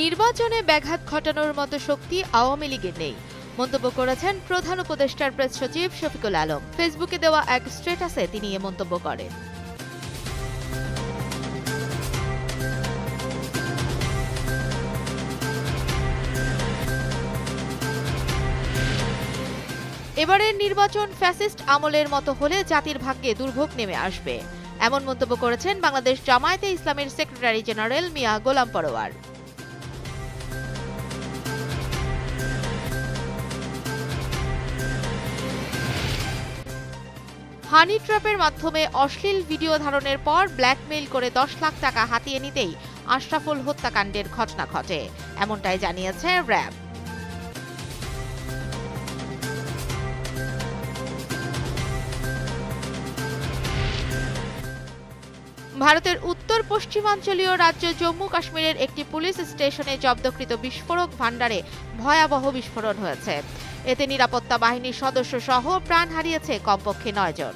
নির্বাচনে ব্যাঘাত ঘটানোর মতো শক্তি আওয়ামী লীগের নেই মন্তব্য করেছেন প্রধান উপদেষ্টার প্রেস সচিব শফিকুল আলম। ফেসবুকে দেওয়া এক স্ট্যাটাসে তিনি এ মন্তব্য করেন। এবারের নির্বাচন ফ্যাসিস্ট আমলের মতো হলে জাতির ভাগ্যে দুর্ভোগ নেমে আসবে, এমন মন্তব্য করেছেন বাংলাদেশ জামায়াতে ইসলামীর সেক্রেটারি জেনারেল মিয়া গোলাম পরোয়ার। হানি ট্র্যাপের মাধ্যমে অশ্লীল ভিডিও ধারণের পর ব্ল্যাকমেইল করে 10 লাখ টাকা হাতিয়ে নিতেই আশরাফুল হত্যাকাণ্ডের ঘটনা ঘটে, এমনটাই জানিয়েছে র্যাব। ভারতের উত্তর পশ্চিমাঞ্চলীয় রাজ্য জম্মু কাশ্মীরের একটি পুলিশ স্টেশনে জব্দকৃত বিস্ফোরক ভান্ডারে ভয়াবহ বিস্ফোরণ হয়েছে। এতে নিরাপত্তা বাহিনীর সদস্য সহ প্রাণ হারিয়েছে কমপক্ষে 9 জন।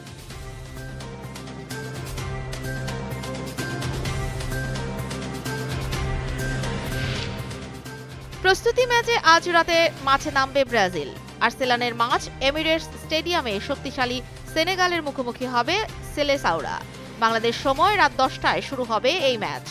প্রস্তুতি ম্যাচে আজ রাতে মাঠে নামবে ব্রাজিল। আর্সেনালের মাঠ এমিরেটস স্টেডিয়ামে শক্তিশালী সেনেগালের মুখোমুখি হবে সেলেসাওরা। বাংলাদেশ সময় রাত 10টায় শুরু হবে এই ম্যাচ।